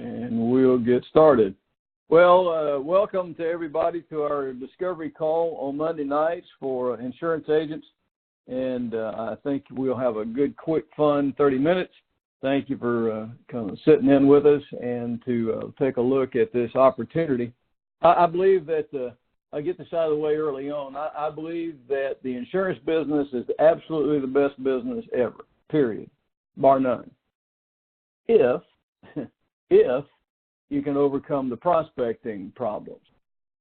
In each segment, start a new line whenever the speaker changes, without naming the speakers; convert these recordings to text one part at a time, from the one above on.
and we'll get started. Well, welcome to everybody to our discovery call on Monday nights for insurance agents. And I think we'll have a good, quick, fun 30 minutes. Thank you for kind of sitting in with us and to take a look at this opportunity. I believe that, I get this out of the way early on, I believe that the insurance business is absolutely the best business ever, period, bar none. If you can overcome the prospecting problems.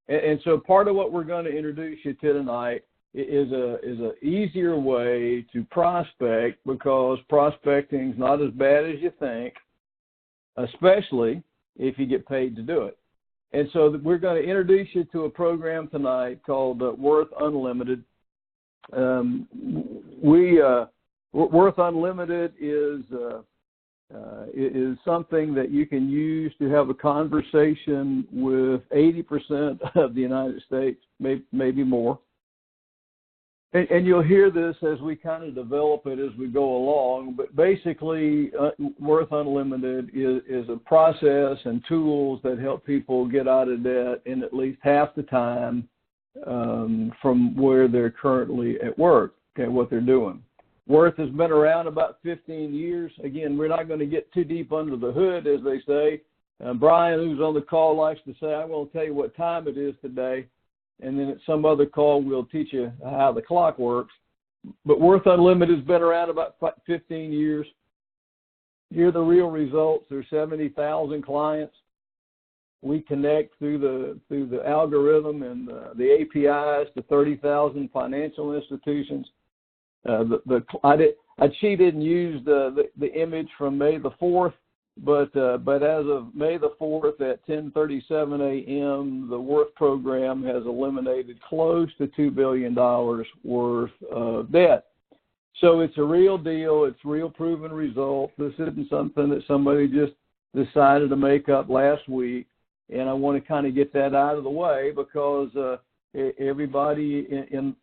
And so part of what we're going to introduce you to tonight is a easier way to prospect, because prospecting is not as bad as you think, especially if you get paid to do it. And so we're going to introduce you to a program tonight called Worth Unlimited. Worth Unlimited is something that you can use to have a conversation with 80% of the United States, maybe more. And you'll hear this as we kind of develop it as we go along, but basically Worth Unlimited is a process and tools that help people get out of debt in at least half the time from where they're currently at work, okay, what they're doing. Worth has been around about 15 years. Again, we're not going to get too deep under the hood, as they say. Brian, who's on the call, likes to say, I'm going to tell you what time it is today. And then at some other call, we'll teach you how the clock works. But Worth Unlimited has been around about 15 years. Here are the real results. There's 70,000 clients. We connect through the algorithm and the APIs to 30,000 financial institutions. I cheated and used the image from May the 4th. But as of May the 4th at 10:37 a.m., the Worth program has eliminated close to $2 billion worth of debt. So it's a real deal. It's real proven results. This isn't something that somebody just decided to make up last week. And I want to kind of get that out of the way, because everybody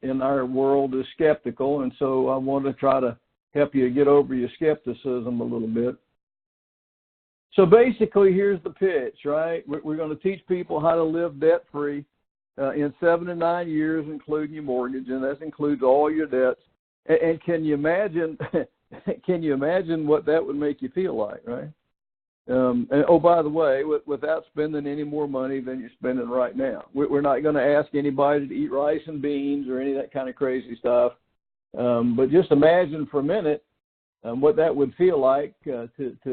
in our world is skeptical. And so I want to try to help you get over your skepticism a little bit. So basically, here's the pitch, right? We're going to teach people how to live debt-free in 7 to 9 years, including your mortgage, and that includes all your debts. And can you imagine? Can you imagine what that would make you feel like, right? And, oh, by the way, without spending any more money than you're spending right now. We're not going to ask anybody to eat rice and beans or any of that kind of crazy stuff. But just imagine for a minute what that would feel like to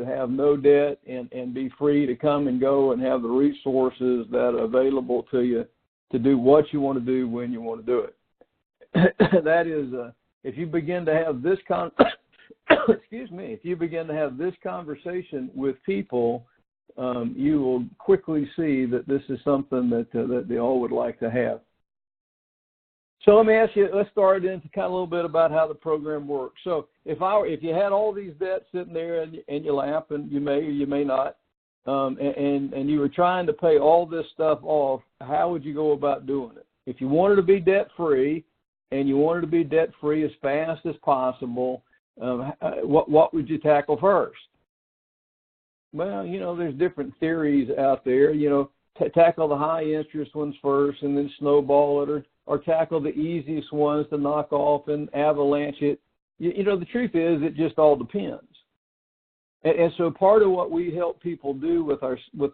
have no debt and be free to come and go and have the resources that are available to you to do what you want to do when you want to do it. That is, if you begin to have this if you begin to have this conversation with people, you will quickly see that this is something that they all would like to have. So let me ask you, let's start into kind of a little bit about how the program works. So if you had all these debts sitting there in your lap, and you may or you may not, and you were trying to pay all this stuff off, how would you go about doing it? If you wanted to be debt-free, and you wanted to be debt-free as fast as possible, what would you tackle first? Well, there's different theories out there. Tackle the high-interest ones first and then snowball it, or tackle the easiest ones to knock off and avalanche it. The truth is, it just all depends. And so part of what we help people do with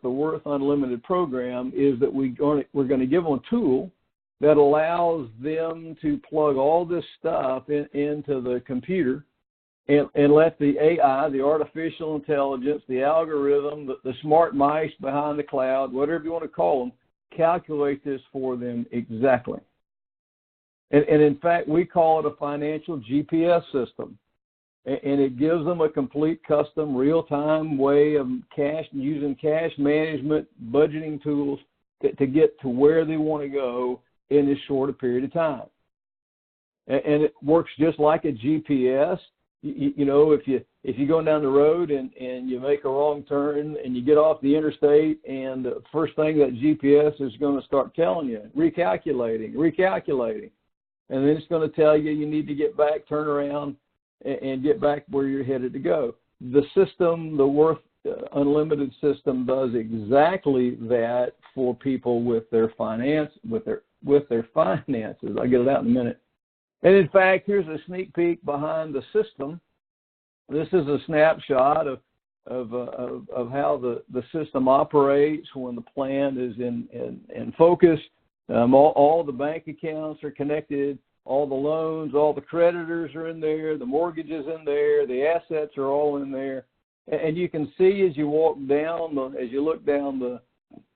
the Worth Unlimited program is that we're going to give them a tool that allows them to plug all this stuff into the computer and let the AI, the artificial intelligence, the algorithm, the smart mice behind the cloud, whatever you want to call them, calculate this for them exactly. And in fact, we call it a financial GPS system. And it gives them a complete custom real-time way of using cash management, budgeting tools to get to where they want to go in this short a period of time. And it works just like a GPS. If you're going down the road and you make a wrong turn and you get off the interstate, and the first thing that GPS is going to start telling you, recalculating. And then it's going to tell you need to get back, turn around, and get back where you're headed to go. The system, the Worth unlimited system does exactly that for people with their finances. I'll get it out in a minute. And in fact, here's a sneak peek behind the system. This is a snapshot of how the system operates when the plan is in focus. All the bank accounts are connected, all the loans, all the creditors are in there, the mortgages in there, the assets are all in there. And you can see as you walk down, as you look down the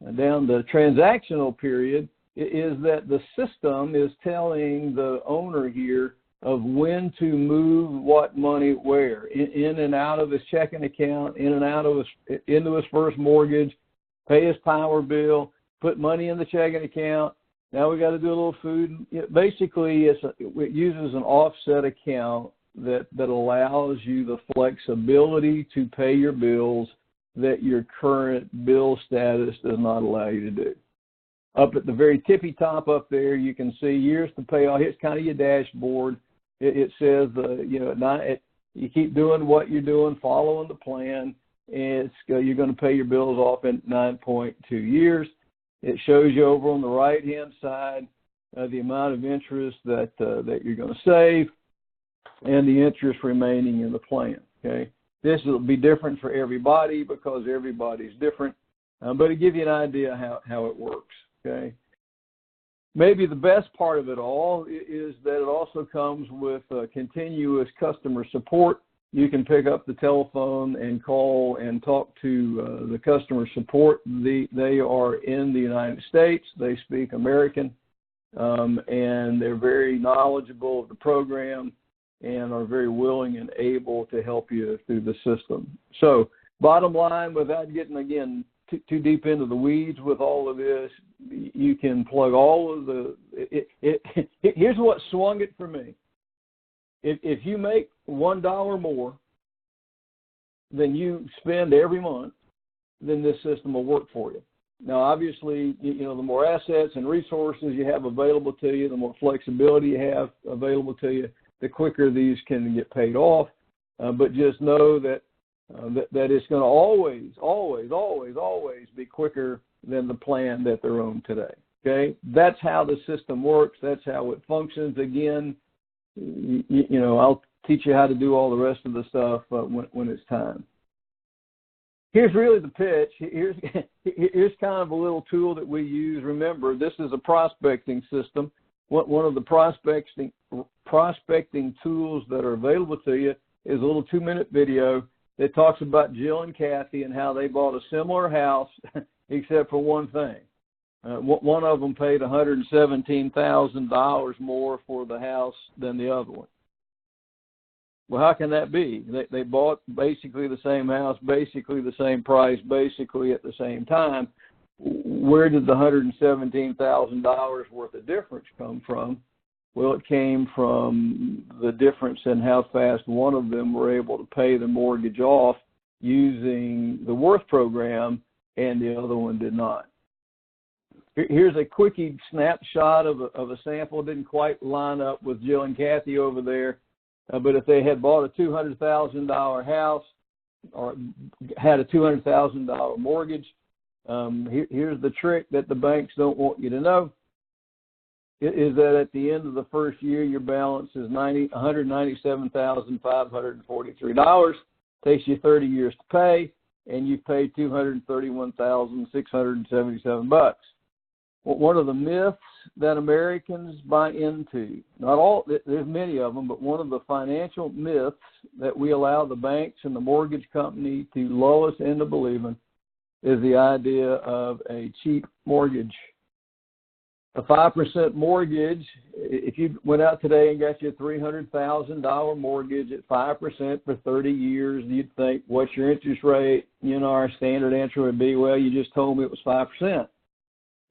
transactional period, is that the system is telling the owner here of when to move what money where, in and out of his checking account, in and out of into his first mortgage, pay his power bill, put money in the checking account. Now we got to do a little food. Basically, it uses an offset account that allows you the flexibility to pay your bills that your current bill status does not allow you to do. Up at the very tippy top up there, you can see years to pay off. It's kind of your dashboard. It says, you keep doing what you're doing, following the plan, and you're going to pay your bills off in 9.2 years. It shows you over on the right-hand side the amount of interest that you're going to save and the interest remaining in the plan. Okay, this will be different for everybody because everybody's different, but to give you an idea how it works. Okay. Maybe the best part of it all is that it also comes with continuous customer support. You can pick up the telephone and call and talk to the customer support. They are in the United States. They speak American, and they're very knowledgeable of the program and are very willing and able to help you through the system. So bottom line, without getting, again, too deep into the weeds with all of this, you can plug all of here's what swung it for me. If you make $1 more than you spend every month, then this system will work for you. Now, obviously, the more assets and resources you have available to you, the more flexibility you have available to you, the quicker these can get paid off. But just know that it's going to always be quicker than the plan that they're on today. Okay, that's how the system works. That's how it functions. Again, I'll teach you how to do all the rest of the stuff when it's time. Here's really the pitch. Here's kind of a little tool that we use. Remember, this is a prospecting system. One of the prospecting tools that are available to you is a little 2-minute video that talks about Jill and Kathy and how they bought a similar house, except for one thing. One of them paid $117,000 more for the house than the other one. Well, how can that be? They bought basically the same house, basically the same price, basically at the same time. Where did the $117,000 worth of difference come from? Well, it came from the difference in how fast one of them were able to pay the mortgage off using the Worth program, and the other one did not. Here's a quickie snapshot of a sample. It didn't quite line up with Jill and Kathy over there, but if they had bought a $200,000 house or had a $200,000 mortgage, here's the trick that the banks don't want you to know. Is that at the end of the first year, your balance is $197,543. Takes you 30 years to pay, and you've paid $231,677. Well, one of the myths that Americans buy into, not all, there's many of them, but one of the financial myths that we allow the banks and the mortgage company to lull us into believing is the idea of a cheap mortgage. A 5% mortgage, if you went out today and got you a $300,000 mortgage at 5% for 30 years, you'd think, what's your interest rate? Our standard answer would be, well, you just told me it was 5%.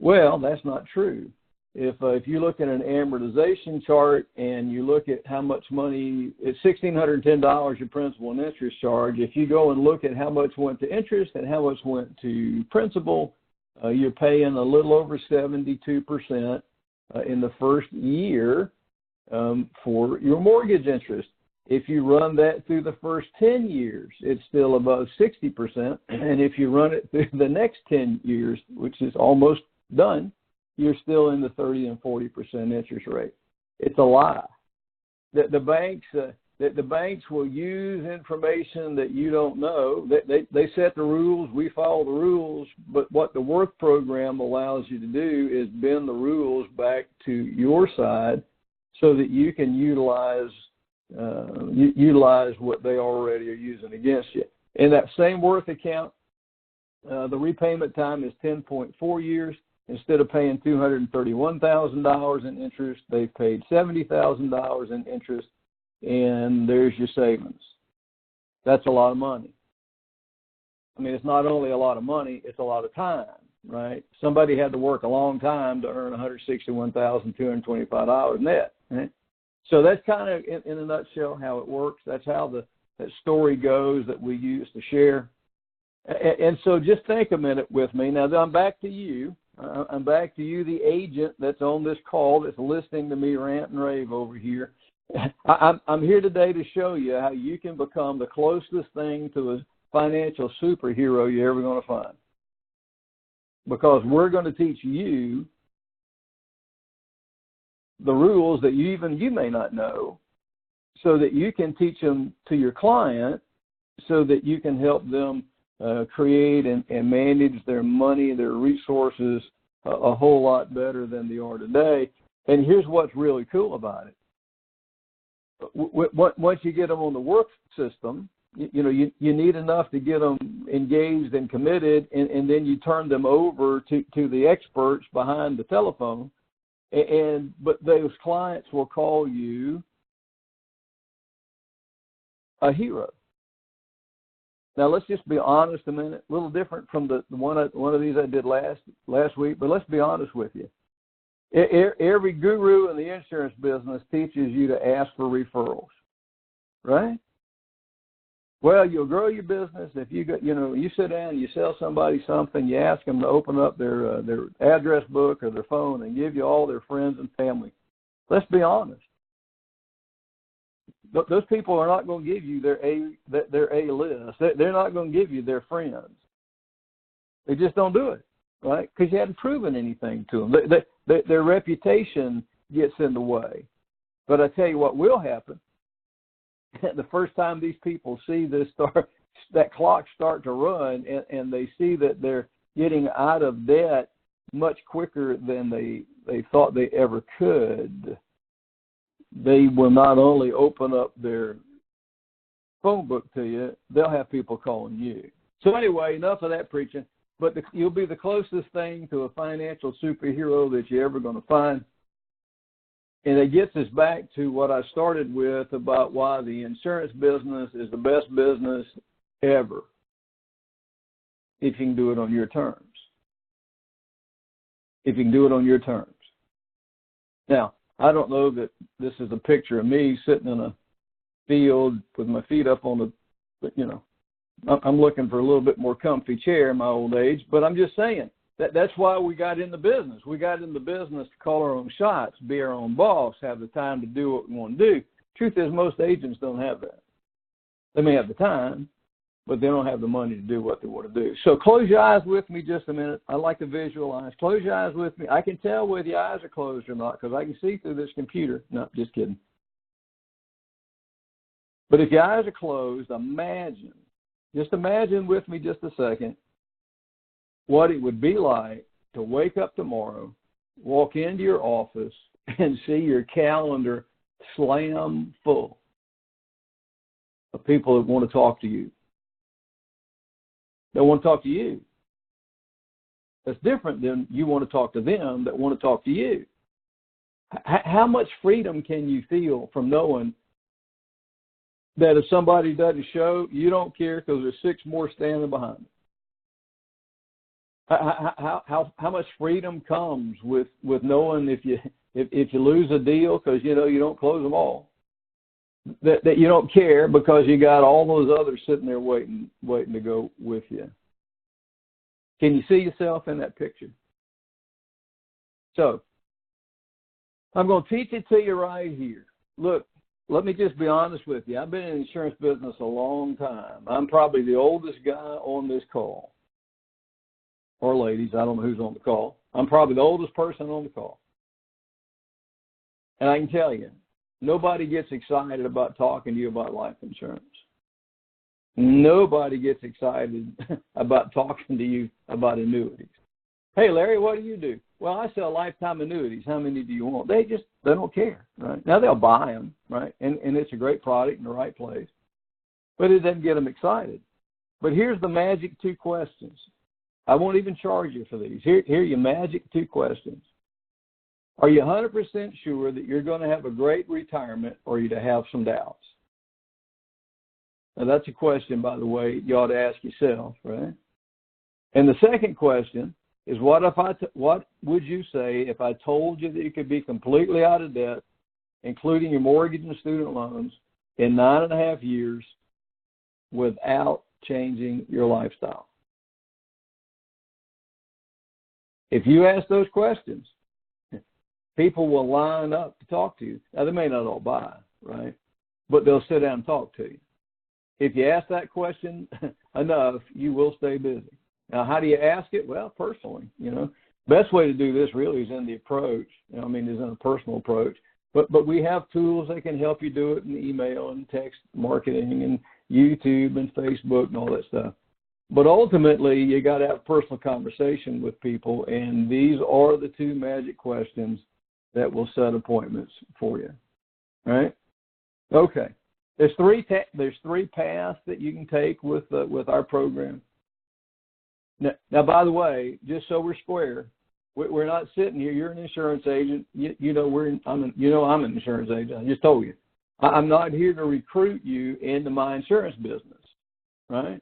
Well, that's not true. If you look at an amortization chart and you look at how much money, it's $1,610 your principal and interest charge. If you go and look at how much went to interest and how much went to principal, you're paying a little over 72% in the first year for your mortgage interest. If you run that through the first 10 years, it's still above 60%. And if you run it through the next 10 years, which is almost done, you're still in the 30 and 40% interest rate. It's a lie. The banks will use information that you don't know. They set the rules. We follow the rules. But what the work program allows you to do is bend the rules back to your side so that you can utilize what they already are using against you. In that same worth account, the repayment time is 10.4 years. Instead of paying $231,000 in interest, they've paid $70,000 in interest, and there's your savings. That's a lot of money. I mean, it's not only a lot of money, it's a lot of time, right? Somebody had to work a long time to earn $161,225 net, right? So that's kind of, in a nutshell, how it works. That's how that story goes that we use to share. And so just think a minute with me. Now, I'm back to you. I'm back to you, the agent that's on this call that's listening to me rant and rave over here. I'm here today to show you how you can become the closest thing to a financial superhero you're ever going to find. Because we're going to teach you the rules that you may not know so that you can teach them to your client so that you can help them create and manage their money, their resources a whole lot better than they are today. And here's what's really cool about it. Once you get them on the work system, you need enough to get them engaged and committed, and then you turn them over to the experts behind the telephone. But those clients will call you a hero. Now, let's just be honest a minute. A little different from the one of these I did last week, but let's be honest with you. Every guru in the insurance business teaches you to ask for referrals, right? Well, you'll grow your business if you sit down and you sell somebody something, you ask them to open up their address book or their phone and give you all their friends and family. Let's be honest. Those people are not going to give you their A list. They're not going to give you their friends. They just don't do it, right? Because you haven't proven anything to them. Their reputation gets in the way. But I tell you what will happen. The first time these people see that clock start to run, and they see that they're getting out of debt much quicker than they thought they ever could, they will not only open up their phone book to you, they'll have people calling you. So anyway, enough of that preaching, but you'll be the closest thing to a financial superhero that you're ever going to find. And it gets us back to what I started with about why the insurance business is the best business ever if you can do it on your terms. If you can do it on your terms. Now, I don't know that this is a picture of me sitting in a field with my feet up on I'm looking for a little bit more comfy chair in my old age, but I'm just saying that's why we got in the business. We got in the business to call our own shots, be our own boss, have the time to do what we want to do. Truth is, most agents don't have that. They may have the time, but they don't have the money to do what they want to do. So close your eyes with me just a minute. I like to visualize. Close your eyes with me. I can tell whether your eyes are closed or not because I can see through this computer. No, just kidding. But if your eyes are closed, just imagine with me just a second what it would be like to wake up tomorrow, walk into your office, and see your calendar slam full of people that want to talk to you. They want to talk to you. That's different than you want to talk to them that want to talk to you. How much freedom can you feel from knowing that if somebody doesn't show, you don't care because there's 6 more standing behind them? How much freedom comes with knowing if you lose a deal because you don't close them all, that you don't care because you got all those others sitting there waiting to go with you. Can you see yourself in that picture? So I'm going to teach it to you right here. Look, let me just be honest with you. I've been in the insurance business a long time. I'm probably the oldest guy on this call. Or ladies, I don't know who's on the call. I'm probably the oldest person on the call. And I can tell you, nobody gets excited about talking to you about life insurance. Nobody gets excited about talking to you about annuities. Hey, Larry, what do you do? Well, I sell lifetime annuities. How many do you want? They don't care, right? Now they'll buy them, right? And it's a great product in the right place, but it doesn't get them excited. But here's the magic 2 questions. I won't even charge you for these. Here are your magic 2 questions. Are you 100% sure that you're going to have a great retirement, or you to have some doubts? Now, that's a question, by the way, you ought to ask yourself, right? And the second question is, what would you say if I told you that you could be completely out of debt, including your mortgage and student loans, in 9.5 years without changing your lifestyle? If you ask those questions, people will line up to talk to you. Now, they may not all buy, right? But they'll sit down and talk to you. If you ask that question enough, you will stay busy. Now, how do you ask it? Well, personally, Best way to do this really is in the approach. Is in a personal approach. But we have tools that can help you do it in email and text marketing and YouTube and Facebook and all that stuff. But ultimately, you got to have a personal conversation with people, and these are the 2 magic questions that will set appointments for you. All right? Okay. There's 3 paths that you can take with our program. Now, by the way, just so we're square, we're not sitting here. You're an insurance agent. I'm an insurance agent. I just told you. I'm not here to recruit you into my insurance business, right?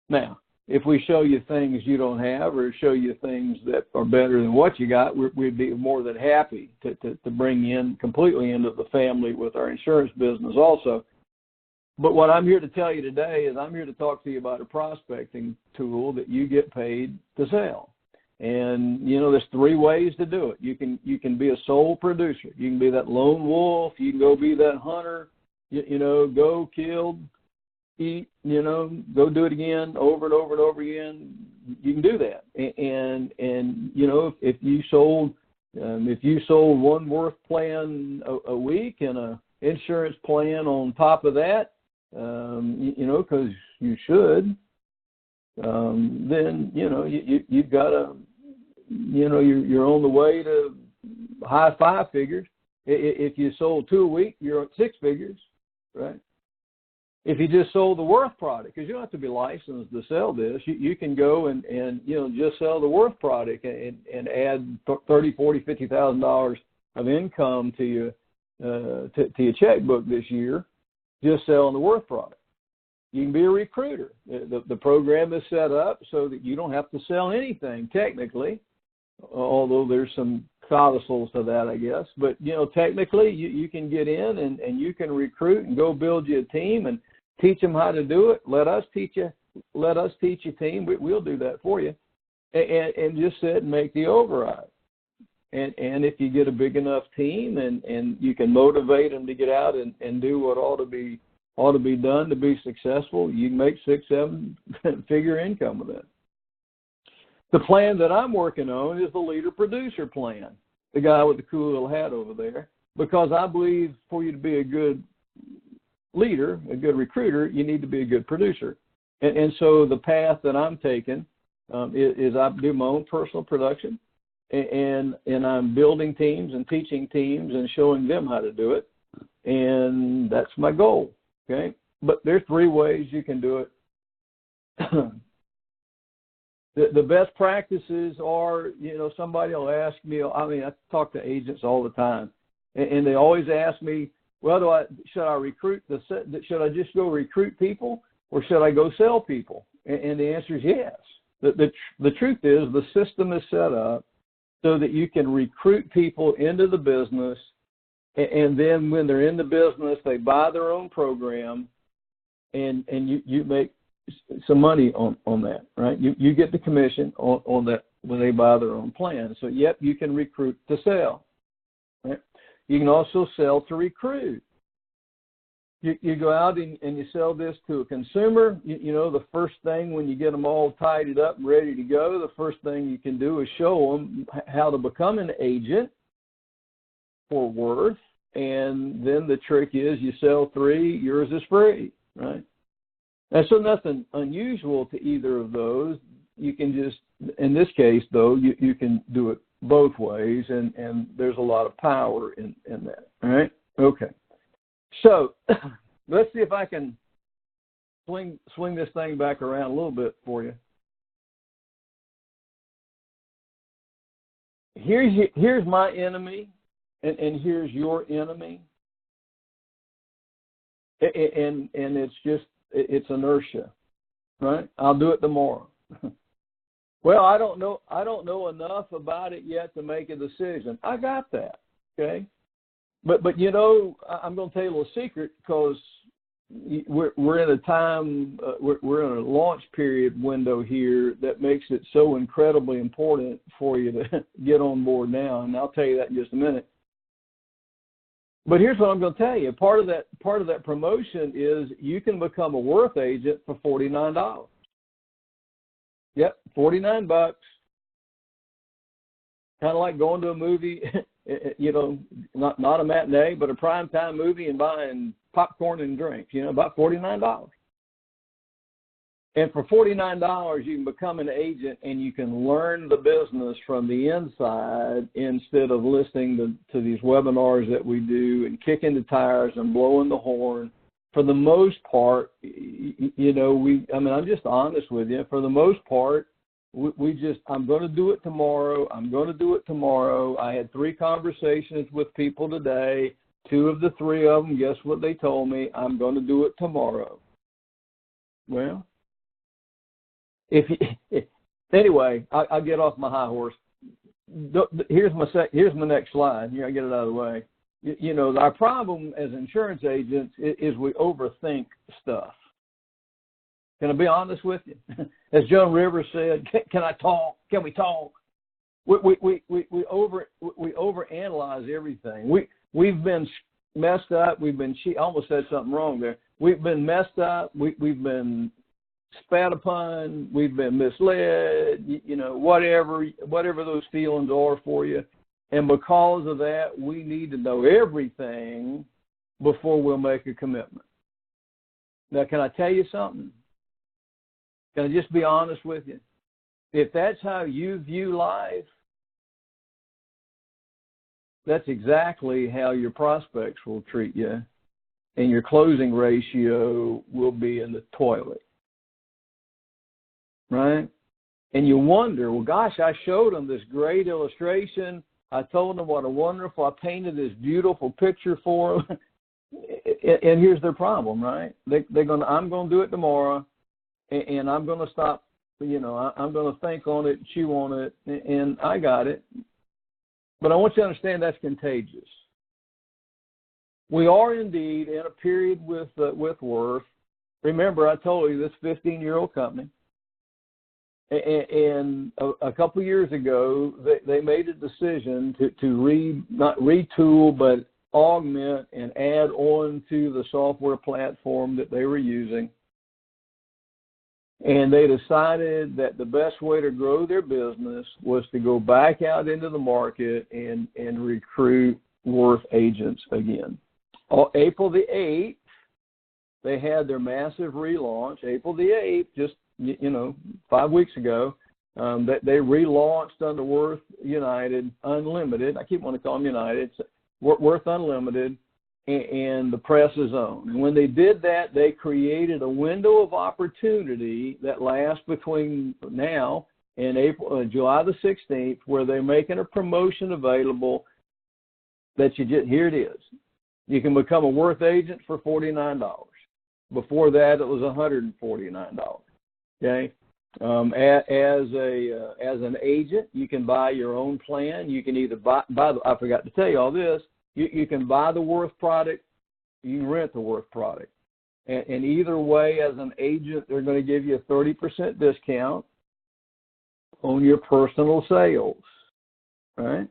Now, if we show you things you don't have, or show you things that are better than what you got, we'd be more than happy to bring you in completely into the family with our insurance business also. But what I'm here to tell you today is I'm here to talk to you about a prospecting tool that you get paid to sell. And, there's 3 ways to do it. You can be a sole producer. You can be that lone wolf. You can go be that hunter, go kill, eat, go do it again over and over and over again. You can do that. And if you sold one worth plan a week and a insurance plan on top of that, because you should, then you've got a, you're on the way to high 5 figures. If you sold 2 a week, you're at 6 figures, right? If you just sold the Worth product, because you don't have to be licensed to sell this, you can go and just sell the Worth product and add $30,000, $40,000, $50,000 of income to your checkbook this year, just selling the Worth product. You can be a recruiter. The program is set up so that you don't have to sell anything technically, although there's some codicils to that, I guess. But, technically you can get in and you can recruit and go build you a team and teach them how to do it. Let us teach you team. We'll do that for you. And just sit and make the override. And if you get a big enough team and you can motivate them to get out and do what ought to be done to be successful, you can make 6-7 figure income with it. The plan that I'm working on is the leader producer plan, the guy with the cool little hat over there, because I believe for you to be a good leader, a good recruiter, you need to be a good producer. And so the path that I'm taking is I do my own personal production, and I'm building teams and teaching teams and showing them how to do it. And that's my goal, okay? But there's 3 ways you can do it. The best practices are, somebody will ask me, I talk to agents all the time, and they always ask me, well, should I just go recruit people, or should I go sell people? And the answer is yes. The truth is the system is set up so that you can recruit people into the business, and then when they're in the business, they buy their own program, and you make some money on that, right? You get the commission on that when they buy their own plan. So, yep, you can recruit to sell, right? You can also sell to recruit. You go out and you sell this to a consumer. You know, the first thing when you get them all tidied up and ready to go, the first thing you can do is show them how to become an agent for Worth. And then the trick is you sell 3, yours is free, right? And so nothing unusual to either of those. You can just, in this case, though, you can do it both ways, and there's a lot of power in that, all right? Okay. So let's see if I can swing this thing back around a little bit for you. Here's my enemy, and here's your enemy, and it's inertia, right? I'll do it tomorrow. Well, I don't know enough about it yet to make a decision. I got that, okay? But you know, I'm going to tell you a little secret, because we're in a time, we're in a launch period window here that makes it so incredibly important for you to get on board now, and I'll tell you that in just a minute. But here's what I'm going to tell you. Part of that promotion is you can become a Worth agent for $49. Yep, $49. Kind of like going to a movie, you know, not a matinee, but a primetime movie, and buying popcorn and drinks, you know, about $49. And for $49, you can become an agent, and you can learn the business from the inside instead of listening to these webinars that we do and kicking the tires and blowing the horn. For the most part, you know, I'm just honest with you. For the most part, I'm going to do it tomorrow. I'm going to do it tomorrow. I had 3 conversations with people today. 2 of the 3 of them, guess what they told me? I'm going to do it tomorrow. Well, anyway, I'll get off my high horse. Here's my next slide. Here, I get it out of the way. You know, our problem as insurance agents is we overthink stuff. Can I be honest with you? As Joan Rivers said, can I talk? Can we talk? We overanalyze everything. We've been messed up. We've been I almost said something wrong there. We've been messed up. We've been spat upon. We've been misled. You know, whatever those feelings are for you. And because of that, we need to know everything before we'll make a commitment. Now, can I tell you something? Can I just be honest with you? If that's how you view life, that's exactly how your prospects will treat you, and your closing ratio will be in the toilet, right? And you wonder, well, gosh, I showed them this great illustration. I told them what a wonderful, I painted this beautiful picture for them. And here's their problem, right? I'm going to do it tomorrow, and I'm going to stop, you know, I'm going to think on it, chew on it, and I got it. But I want you to understand that's contagious. We are indeed in a period with Worth. Remember, I told you this 15-year-old company. And a couple of years ago, they made a decision to not retool, but augment and add on to the software platform that they were using. And they decided that the best way to grow their business was to go back out into the market and recruit Worth agents again. April the 8th, they had their massive relaunch. April the 8th, just 5 weeks ago, that they relaunched under Worth United Unlimited. I keep wanting to call them United. It's Worth Unlimited, and the press is on. And when they did that, they created a window of opportunity that lasts between now and July the 16th, where they're making a promotion available that here it is. You can become a Worth agent for $49. Before that, it was $149. Okay. As an agent, you can buy your own plan. You can either buy I forgot to tell you all this. You can buy the Worth product. You can rent the Worth product. And either way, as an agent, they're going to give you a 30% discount on your personal sales, right?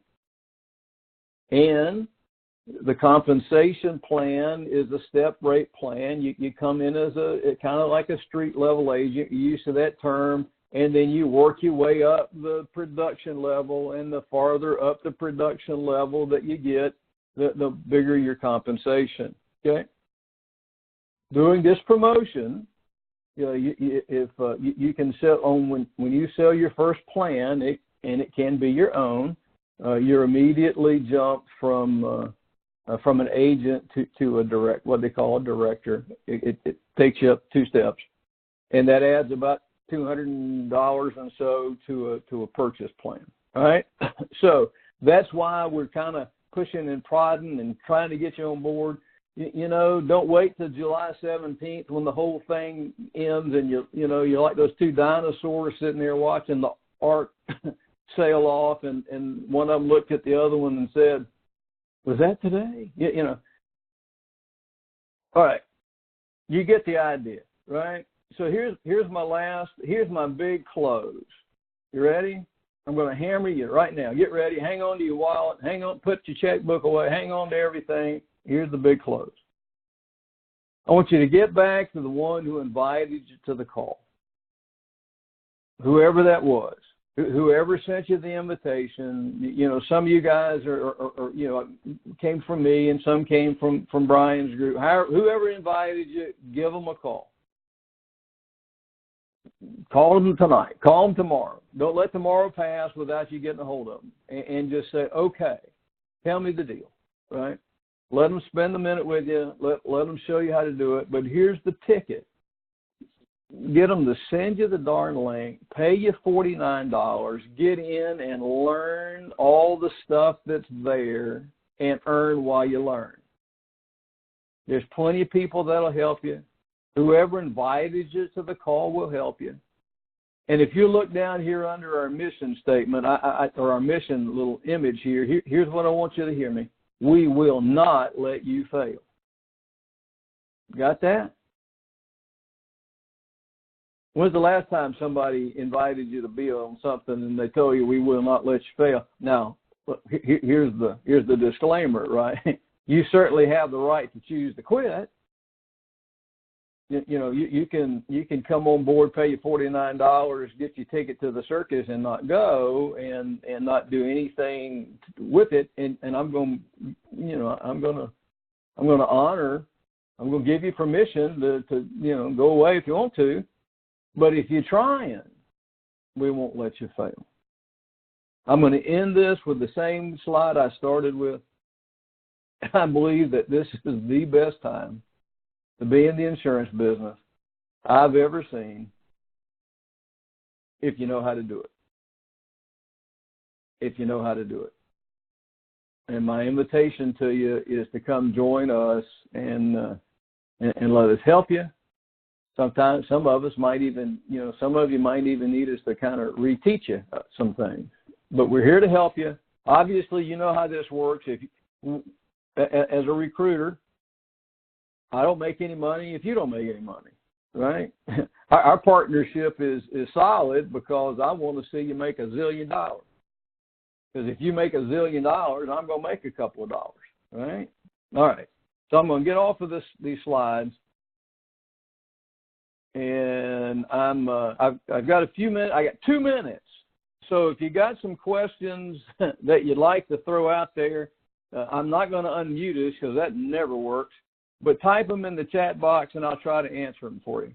And The compensation plan is a step rate plan. You come in as a kind of like a street level agent. You're used to that term, and then you work your way up the production level, and the farther up the production level that you get, the bigger your compensation. Okay. During this promotion, you can sell on when you sell your first plan, and it can be your own. You're immediately jumped from an agent to a direct, what they call a director. It takes you up 2 steps, and that adds about $200 and so to a purchase plan. All right, so that's why we're kind of pushing and prodding and trying to get you on board. Don't wait till July 17th when the whole thing ends, and you're like those 2 dinosaurs sitting there watching the ark sail off, and one of them looked at the other one and said, "Was that today?" All right, you get the idea, right? So here's my big close. You ready? I'm going to hammer you right now. Get ready. Hang on to your wallet. Put your checkbook away. Hang on to everything. Here's the big close. I want you to get back to the one who invited you to the call. Whoever that was. Whoever sent you the invitation. Some of you guys are came from me, and some came from Brian's group. Whoever invited you, give them a call. Call them tonight. Call them tomorrow. Don't let tomorrow pass without you getting a hold of them. And just say, okay, tell me the deal, right? Let them spend a minute with you. Let them show you how to do it. But here's the ticket. Get them to send you the darn link, pay you $49, get in and learn all the stuff that's there and earn while you learn. There's plenty of people that'll help you. Whoever invited you to the call will help you. And if you look down here under our mission statement, or our mission little image here, here's what I want you to hear me. We will not let you fail. Got that? When's the last time somebody invited you to be on something and they told you we will not let you fail? Now, here's the disclaimer, right? You certainly have the right to choose to quit. You can come on board, pay you $49, get your ticket to the circus and not go and not do anything with it. And I'm going to honor. I'm going to give you permission to go away if you want to. But if you're trying, we won't let you fail. I'm going to end this with the same slide I started with. I believe that this is the best time to be in the insurance business I've ever seen if you know how to do it. If you know how to do it. And my invitation to you is to come join us and let us help you. Sometimes some of us might even, some of you might even need us to kind of reteach you some things. But we're here to help you. Obviously, you know how this works. If you, as a recruiter, I don't make any money if you don't make any money, right? Our partnership is solid because I want to see you make $1 zillion. Because if you make $1 zillion, I'm going to make a couple of dollars, right? All right. So I'm going to get off of these slides. And I've got a few minutes. I got 2 minutes. So if you got some questions that you'd like to throw out there, I'm not going to unmute us because that never works. But type them in the chat box, and I'll try to answer them for you.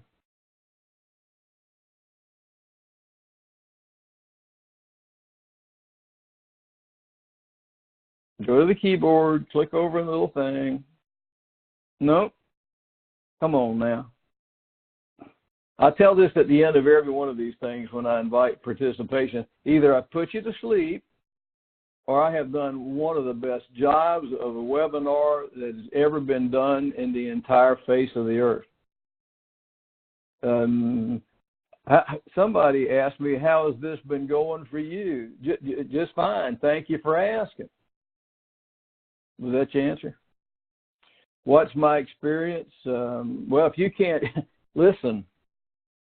Go to the keyboard, click over the little thing. Nope. Come on now. I tell this at the end of every one of these things when I invite participation. Either I put you to sleep or I have done one of the best jobs of a webinar that has ever been done in the entire face of the earth. Somebody asked me, how has this been going for you? Just fine. Thank you for asking. Was that your answer? What's my experience? Well, if you can't, listen,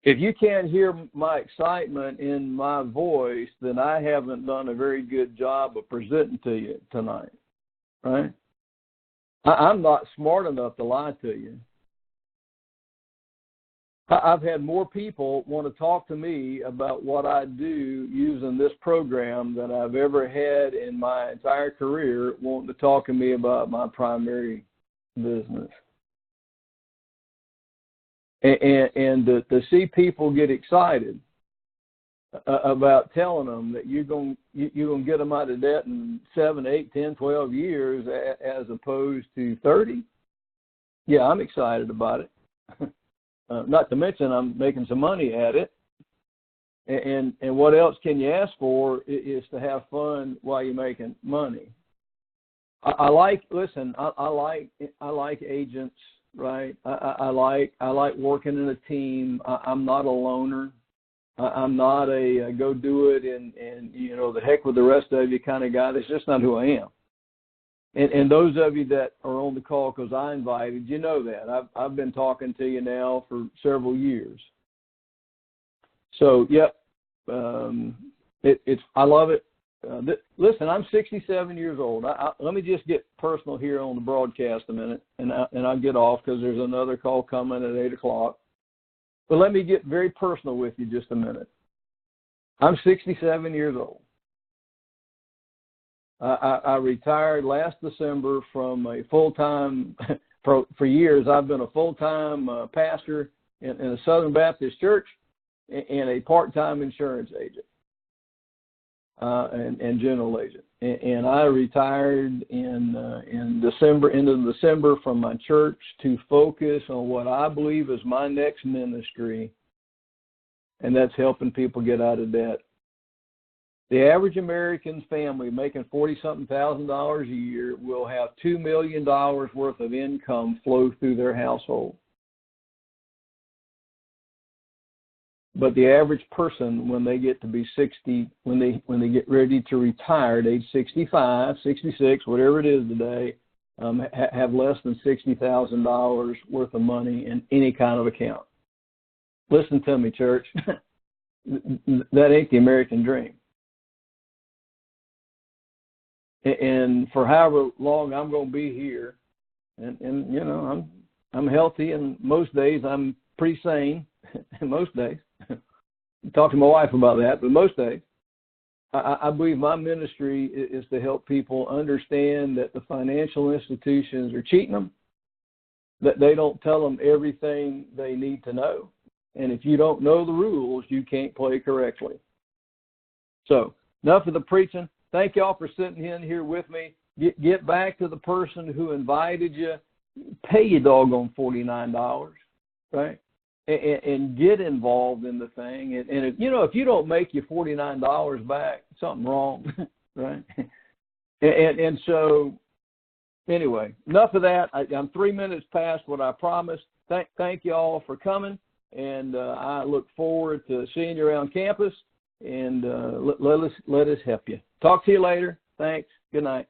if you can't hear my excitement in my voice, then I haven't done a very good job of presenting to you tonight, right? I'm not smart enough to lie to you. I've had more people want to talk to me about what I do using this program than I've ever had in my entire career wanting to talk to me about my primary business. And to see people get excited about telling them that you're going to get them out of debt in 7, 8, 10, 12 years as opposed to 30, yeah, I'm excited about it. Not to mention I'm making some money at it. And what else can you ask for is to have fun while you're making money. I like agents, right? I like working in a team. I'm not a loner. I'm not a go do it and the heck with the rest of you kind of guy. That's just not who I am. And those of you that are on the call because I invited, you know that. I've been talking to you now for several years. So, yep, I love it. Listen, I'm 67 years old. Let me just get personal here on the broadcast a minute, and I'll get off because there's another call coming at 8 o'clock. But let me get very personal with you just a minute. I'm 67 years old. I retired last December from a full-time, for years I've been a full-time pastor in a Southern Baptist church and a part-time insurance agent and general agent. And I retired in December, end of December, from my church to focus on what I believe is my next ministry, and that's helping people get out of debt. The average American family making $40-something thousand a year will have $2 million worth of income flow through their household. But the average person, when they get to be 60, when they get ready to retire at age 65, 66, whatever it is today, have less than $60,000 worth of money in any kind of account. Listen to me, church. That ain't the American dream. And for however long I'm going to be here, and I'm healthy, and most days I'm pretty sane. Most days, talk to my wife about that, but most days, I believe my ministry is to help people understand that the financial institutions are cheating them, that they don't tell them everything they need to know, and if you don't know the rules, you can't play correctly. So, enough of the preaching. Thank y'all for sitting in here with me. Get back to the person who invited you. Pay your doggone $49, right? And get involved in the thing. And if you don't make your $49 back, something wrong, right? And so, anyway, enough of that. I'm 3 minutes past what I promised. Thank you all for coming, and I look forward to seeing you around campus. And let us help you. Talk to you later. Thanks. Good night.